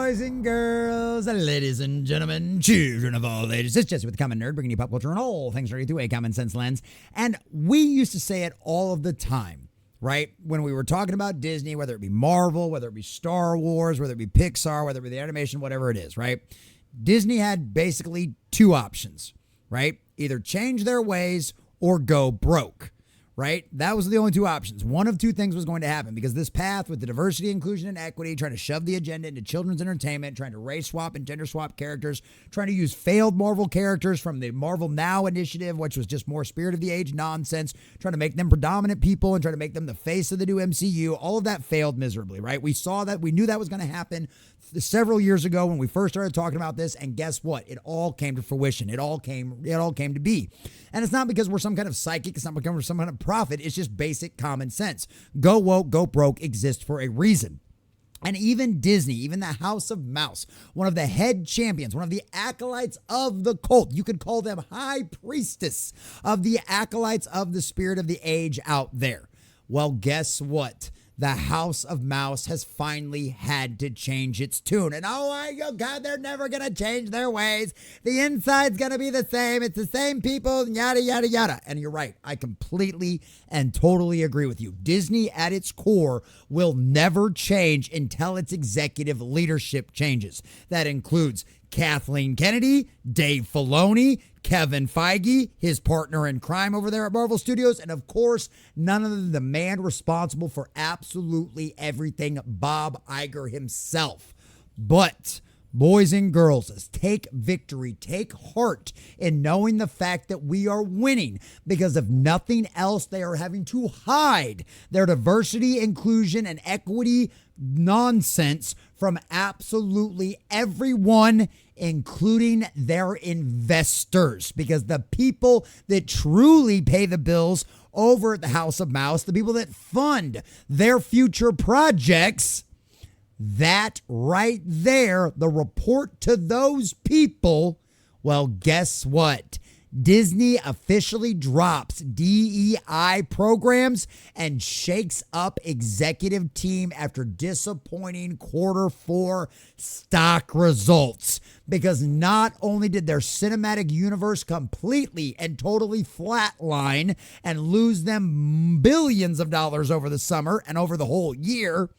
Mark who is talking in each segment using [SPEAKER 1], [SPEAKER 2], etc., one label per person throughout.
[SPEAKER 1] Boys and girls, ladies and gentlemen, children of all ages, it's Jesse with the Common Nerd, bringing you pop culture and all things nerdy through a common sense lens. And we used to say it all of the time, right? When we were talking about Disney, whether it be Marvel, whether it be Star Wars, whether it be Pixar, whether it be the animation, whatever it is, right? Disney had basically two options, right? Either change their ways or go broke. Right? That was the only two options. One of two things was going to happen because this path with the diversity, inclusion, and equity, trying to shove the agenda into children's entertainment, trying to race swap and gender swap characters, trying to use failed Marvel characters from the Marvel Now initiative, which was just more spirit of the age nonsense, trying to make them predominant people and trying to make them the face of the new MCU. All of that failed miserably, right? We saw that. We knew that was going to happen several years ago when we first started talking about this, and guess what? It all came to fruition. It all came to be. And it's not because we're some kind of psychic, it's not because we're some kind of prophet, it's just basic common sense. Go woke, go broke exists for a reason. And even Disney, even the House of Mouse, one of the head champions, one of the acolytes of the cult, you could call them high priestess of the acolytes of the spirit of the age out there. Well, guess what? The House of Mouse has finally had to change its tune. And oh my God, they're never going to change their ways. The inside's going to be the same. It's the same people, yada, yada, yada. And you're right. I completely and totally agree with you. Disney at its core will never change until its executive leadership changes. That includes Kathleen Kennedy, Dave Filoni, Kevin Feige, his partner in crime over there at Marvel Studios, and of course, none other than the man responsible for absolutely everything, Bob Iger himself. But boys and girls, take victory, take heart in knowing the fact that we are winning, because if nothing else, they are having to hide their diversity, inclusion, and equity nonsense from absolutely everyone, including their investors, because the people that truly pay the bills over at the House of Mouse, the people that fund their future projects, that right there, the report to those people, well, guess what? Disney officially drops DEI programs and shakes up executive team after disappointing Q4 stock results. Because not only did their cinematic universe completely and totally flatline and lose them billions of dollars over the summer and over the whole year,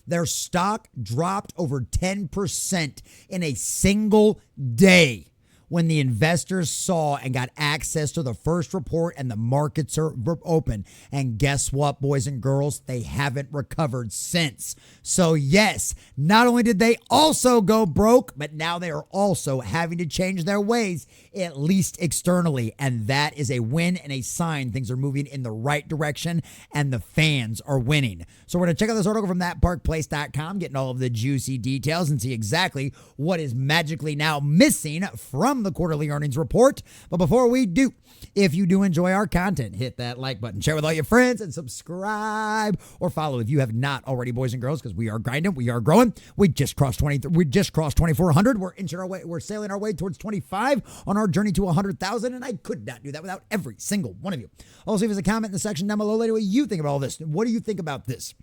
[SPEAKER 1] their stock dropped over 10% in a single day when the investors saw and got access to the first report and the markets are open. And guess what, boys and girls? They haven't recovered since. So yes, not only did they also go broke, but now they are also having to change their ways, at least externally. And that is a win and a sign things are moving in the right direction and the fans are winning. So we're going to check out this article from thatparkplace.com, getting all of the juicy details and see exactly what is magically now missing from the quarterly earnings report. But before we do, if you do enjoy our content, hit that like button, share with all your friends, and subscribe or follow if you have not already, boys and girls, because we are grinding, we are growing. We just crossed 2,400. We're sailing our way towards 25 on our journey to 100,000, and I could not do that without every single one of you. Also, leave us a comment in the section down below later what you think about all this. What do you think about this?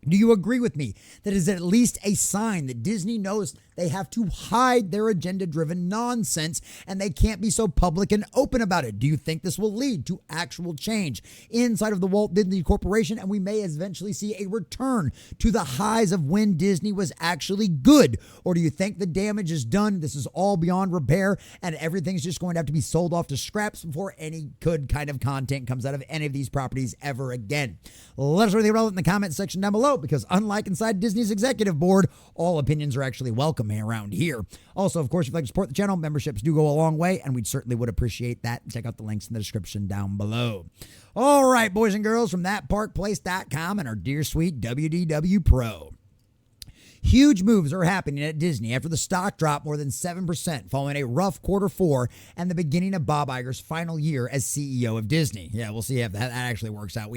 [SPEAKER 1] Do you agree with me that is at least a sign that Disney knows they have to hide their agenda-driven nonsense and they can't be so public and open about it? Do you think this will lead to actual change inside of the Walt Disney Corporation and we may eventually see a return to the highs of when Disney was actually good? Or do you think the damage is done, this is all beyond repair, and everything's just going to have to be sold off to scraps before any good kind of content comes out of any of these properties ever again? Let us know what you think in the comment section down below, because unlike inside Disney's executive board, all opinions are actually welcome around here. Also, of course, if you'd like to support the channel, memberships do go a long way, and we certainly would appreciate that. Check out the links in the description down below. All right, boys and girls, from thatparkplace.com and our dear sweet WDW Pro. Huge moves are happening at Disney after the stock dropped more than 7% following a rough Q4 and the beginning of Bob Iger's final year as CEO of Disney. Yeah, we'll see if that actually works out.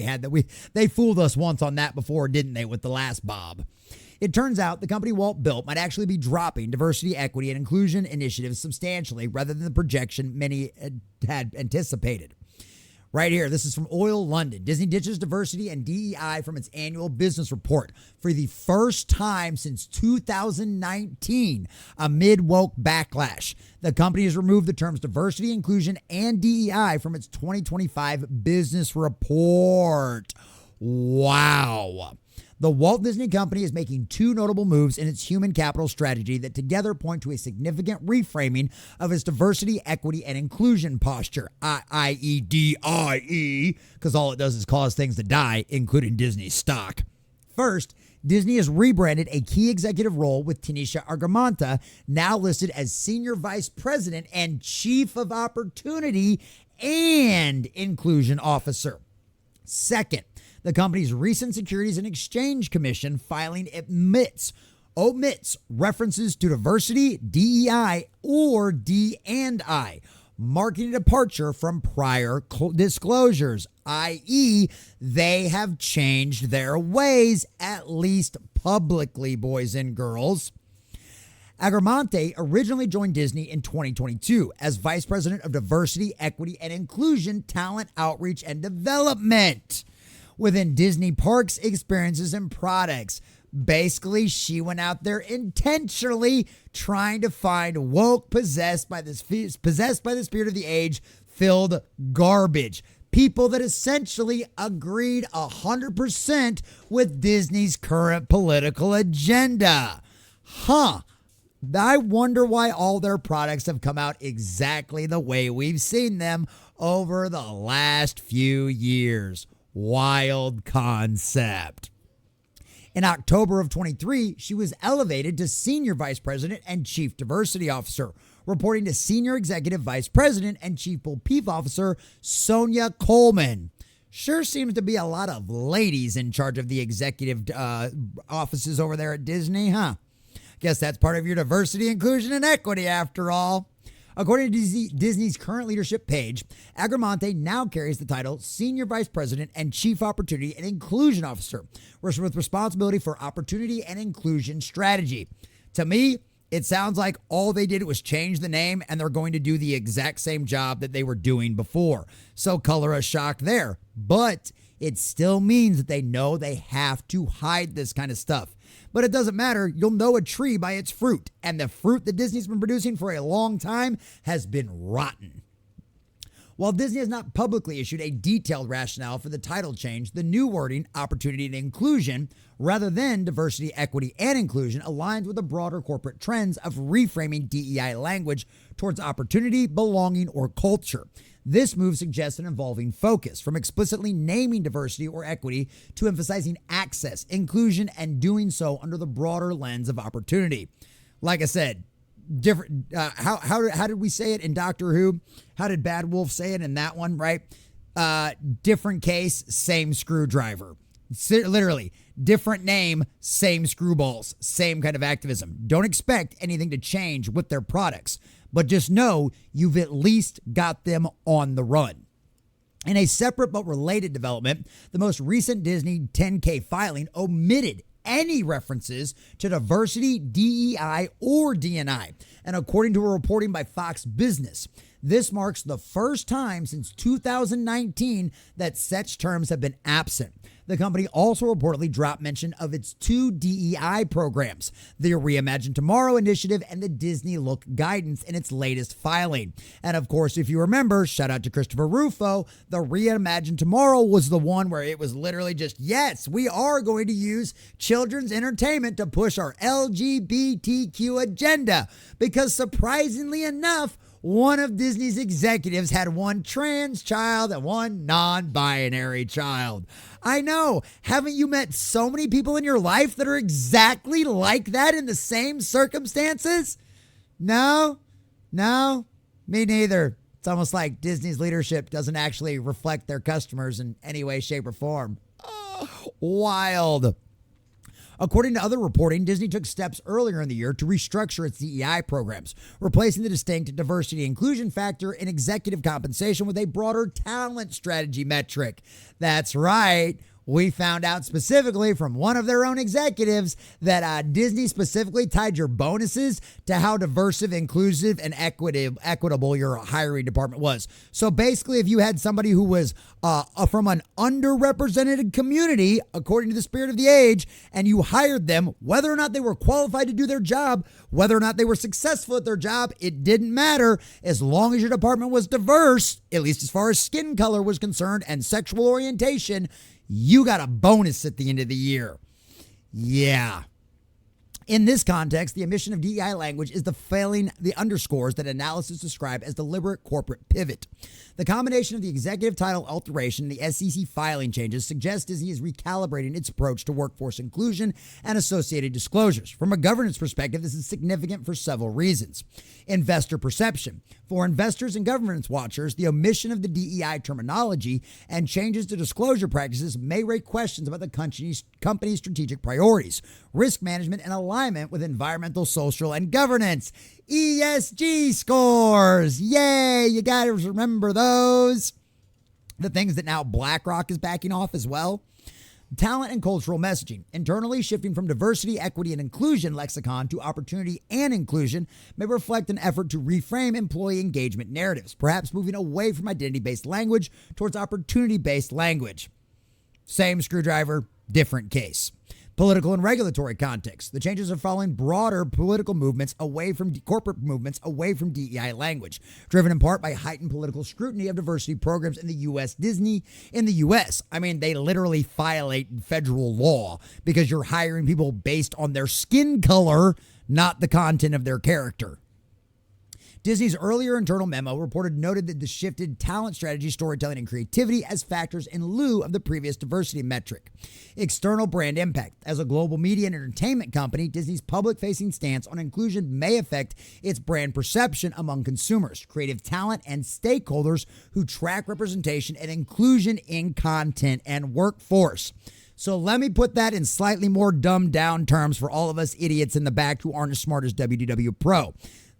[SPEAKER 1] They fooled us once on that before, didn't they, with the last Bob? It turns out the company Walt built might actually be dropping diversity, equity, and inclusion initiatives substantially rather than the projection many had anticipated. Right here, this is from Oil London. Disney ditches diversity and DEI from its annual business report for the first time since 2019 amid woke backlash. The company has removed the terms diversity, inclusion, and DEI from its 2025 business report. Wow. The Walt Disney Company is making two notable moves in its human capital strategy that together point to a significant reframing of its diversity, equity, and inclusion posture, i.e. DIE, because all it does is cause things to die, including Disney stock. First, Disney has rebranded a key executive role with Tanisha Argamanta, now listed as Senior Vice President and Chief of Opportunity and Inclusion Officer. Second, the company's recent Securities and Exchange Commission filing omits references to diversity, DEI, or D&I, marking a departure from prior disclosures, i.e., they have changed their ways, at least publicly, boys and girls. Agramante originally joined Disney in 2022 as Vice President of Diversity, Equity, and Inclusion, Talent Outreach, and Development within Disney Parks, Experiences, and Products. Basically, she went out there intentionally trying to find woke, possessed by the spirit of the age, filled garbage. People that essentially agreed 100% with Disney's current political agenda. I wonder why all their products have come out exactly the way we've seen them over the last few years. Wild concept. In October of 23, she was elevated to Senior Vice President and Chief Diversity Officer, reporting to Senior Executive Vice President and Chief People Officer Sonia Coleman. Sure seems to be a lot of ladies in charge of the executive offices over there at Disney, huh? Guess that's part of your diversity, inclusion, and equity after all. According to Disney's current leadership page, Agramante now carries the title Senior Vice President and Chief Opportunity and Inclusion Officer, with responsibility for opportunity and inclusion strategy. To me, it sounds like all they did was change the name and they're going to do the exact same job that they were doing before. So color a shock there. But it still means that they know they have to hide this kind of stuff. But it doesn't matter. You'll know a tree by its fruit. And the fruit that Disney's been producing for a long time has been rotten. While Disney has not publicly issued a detailed rationale for the title change, the new wording, opportunity and inclusion, rather than diversity, equity, and inclusion, aligns with the broader corporate trends of reframing DEI language towards opportunity, belonging, or culture. This move suggests an evolving focus from explicitly naming diversity or equity to emphasizing access, inclusion, and doing so under the broader lens of opportunity. Like I said, different. How did we say it in Doctor Who? How did Bad Wolf say it in that one? Right? Different case, same screwdriver. Literally, different name, same screwballs, same kind of activism. Don't expect anything to change with their products, but just know you've at least got them on the run. In a separate but related development, the most recent Disney 10K filing omitted any references to diversity, DEI, or D&I. And according to a reporting by Fox Business, this marks the first time since 2019 that such terms have been absent. The company also reportedly dropped mention of its two DEI programs, the Reimagine Tomorrow initiative and the Disney Look guidance in its latest filing. And of course, if you remember, shout out to Christopher Rufo, the Reimagine Tomorrow was the one where it was literally just, yes, we are going to use children's entertainment to push our LGBTQ agenda. Because surprisingly enough, one of Disney's executives had one trans child and one non-binary child. I know. Haven't you met so many people in your life that are exactly like that in the same circumstances? No, me neither. It's almost like Disney's leadership doesn't actually reflect their customers in any way, shape, or form. Oh, wild. According to other reporting, Disney took steps earlier in the year to restructure its DEI programs, replacing the distinct diversity inclusion factor in executive compensation with a broader talent strategy metric. That's right. we found out specifically from one of their own executives that Disney specifically tied your bonuses to how diverse, inclusive, and equitable your hiring department was. So basically, if you had somebody who was from an underrepresented community, according to the spirit of the age, and you hired them, whether or not they were qualified to do their job, whether or not they were successful at their job, it didn't matter. As long as your department was diverse, at least as far as skin color was concerned and sexual orientation, you got a bonus at the end of the year. Yeah. In this context, the omission of DEI language is the underscores that analysis describe as deliberate corporate pivot. The combination of the executive title alteration and the SEC filing changes suggests Disney is recalibrating its approach to workforce inclusion and associated disclosures. From a governance perspective, this is significant for several reasons. Investor perception. For investors and governance watchers, the omission of the DEI terminology and changes to disclosure practices may raise questions about the company's strategic priorities, risk management, and alignment with environmental, social, and governance. ESG scores. Yay, you got to remember those. The things that now BlackRock is backing off as well. Talent and cultural messaging. Internally shifting from diversity, equity, and inclusion lexicon to opportunity and inclusion may reflect an effort to reframe employee engagement narratives, perhaps moving away from identity-based language towards opportunity-based language. Same screwdriver, different case. Political and regulatory context. The changes are following broader political movements away from corporate movements away from DEI language, driven in part by heightened political scrutiny of diversity programs in the U.S. Disney. In the U.S., I mean, they literally violate federal law because you're hiring people based on their skin color, not the content of their character. Disney's earlier internal memo noted that the shifted talent strategy, storytelling, and creativity as factors in lieu of the previous diversity metric. External brand impact. As a global media and entertainment company, Disney's public-facing stance on inclusion may affect its brand perception among consumers, creative talent, and stakeholders who track representation and inclusion in content and workforce. So let me put that in slightly more dumbed down terms for all of us idiots in the back who aren't as smart as WDW Pro.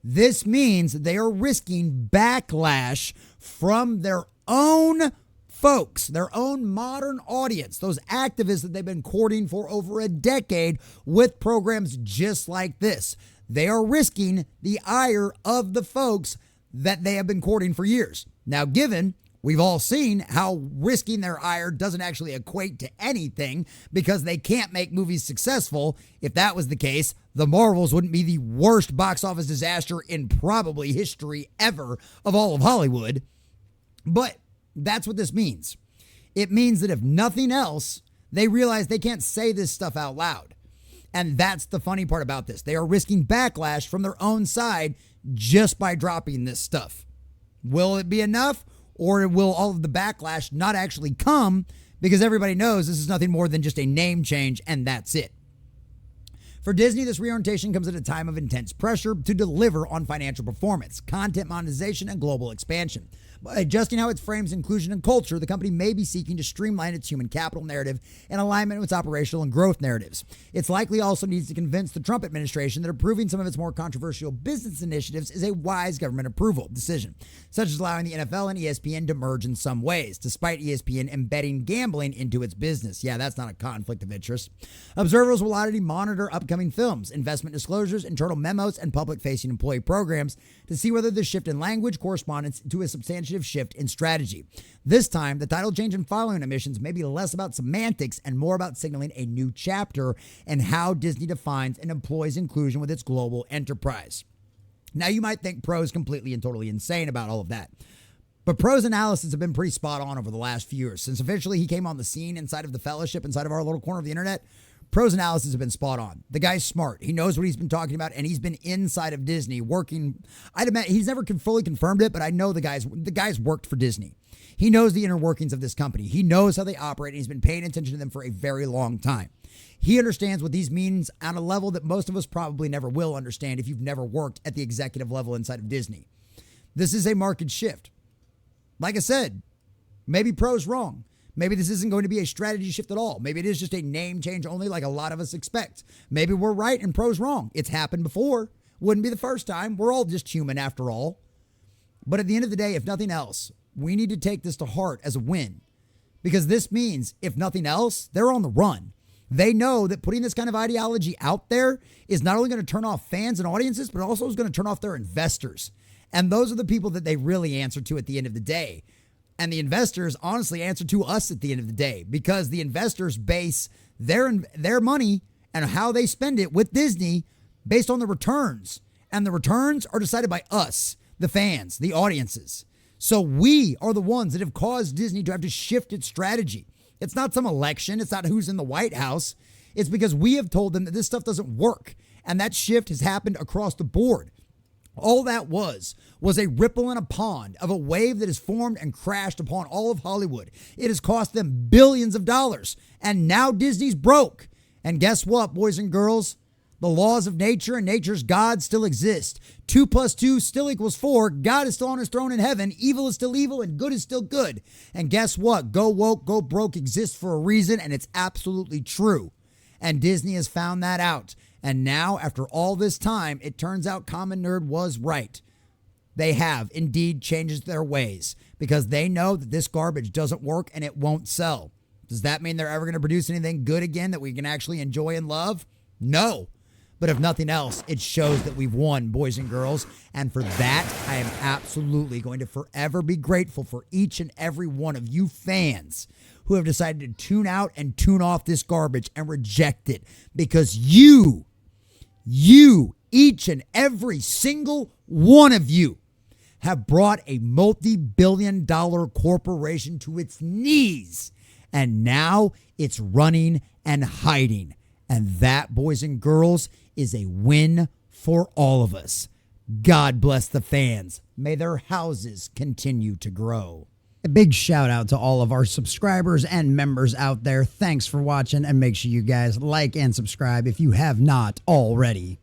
[SPEAKER 1] This means they are risking backlash from their own folks, their own modern audience, those activists that they've been courting for over a decade with programs just like this. They are risking the ire of the folks that they have been courting for years. Now, given we've all seen how risking their ire doesn't actually equate to anything because they can't make movies successful. If that was the case, The Marvels wouldn't be the worst box office disaster in probably history ever of all of Hollywood. But that's what this means. It means that if nothing else, they realize they can't say this stuff out loud. And that's the funny part about this. They are risking backlash from their own side just by dropping this stuff. Will it be enough? Or will all of the backlash not actually come because everybody knows this is nothing more than just a name change and that's it? For Disney, this reorientation comes at a time of intense pressure to deliver on financial performance, content monetization, and global expansion. By adjusting how it frames inclusion and culture, the company may be seeking to streamline its human capital narrative in alignment with its operational and growth narratives. It's likely also needs to convince the Trump administration that approving some of its more controversial business initiatives is a wise government approval decision, such as allowing the NFL and ESPN to merge in some ways, despite ESPN embedding gambling into its business. Yeah, that's not a conflict of interest. Observers will already monitor upcoming films, investment disclosures, internal memos, and public-facing employee programs to see whether the shift in language corresponds to a substantive shift in strategy. This time, the title change and following emissions may be less about semantics and more about signaling a new chapter in how Disney defines and employs inclusion with its global enterprise. Now, you might think Pro is completely and totally insane about all of that. But Pro's analysis have been pretty spot on over the last few years. Since officially he came on the scene inside of the fellowship, inside of our little corner of the internet, Pro's analysis have been spot on. The guy's smart. He knows what he's been talking about, and he's been inside of Disney working. I'd imagine he's never fully confirmed it, but I know the guy's worked for Disney. He knows the inner workings of this company. He knows how they operate, and he's been paying attention to them for a very long time. He understands what these means on a level that most of us probably never will understand if you've never worked at the executive level inside of Disney. This is a market shift. Like I said, maybe Pro's wrong. Maybe this isn't going to be a strategy shift at all. Maybe it is just a name change only like a lot of us expect. Maybe we're right and Pro's wrong. It's happened before. Wouldn't be the first time. We're all just human after all. But at the end of the day, if nothing else, we need to take this to heart as a win because this means, if nothing else, they're on the run. They know that putting this kind of ideology out there is not only going to turn off fans and audiences, but also is going to turn off their investors. And those are the people that they really answer to at the end of the day. And the investors honestly answer to us at the end of the day, because the investors base their money and how they spend it with Disney based on the returns. And the returns are decided by us, the fans, the audiences. So we are the ones that have caused Disney to have to shift its strategy. It's not some election. It's not who's in the White House. It's because we have told them that this stuff doesn't work. And that shift has happened across the board. All that was a ripple in a pond of a wave that has formed and crashed upon all of Hollywood. It has cost them billions of dollars. And now Disney's broke. And guess what, boys and girls? The laws of nature and nature's God still exist. 2 + 2 still equals 4. God is still on his throne in heaven. Evil is still evil and good is still good. And guess what? Go woke, go broke exists for a reason, and it's absolutely true. And Disney has found that out. And now, after all this time, it turns out Common Nerd was right. They have indeed changed their ways because they know that this garbage doesn't work and it won't sell. Does that mean they're ever going to produce anything good again that we can actually enjoy and love? No. But if nothing else, it shows that we've won, boys and girls. And for that, I am absolutely going to forever be grateful for each and every one of you fans who have decided to tune out and tune off this garbage and reject it, because you, each and every single one of you, have brought a multi-billion-dollar corporation to its knees. And now it's running and hiding. And that, boys and girls, is a win for all of us. God bless the fans. May their houses continue to grow.
[SPEAKER 2] A big shout out to all of our subscribers and members out there. Thanks for watching, and make sure you guys like and subscribe if you have not already.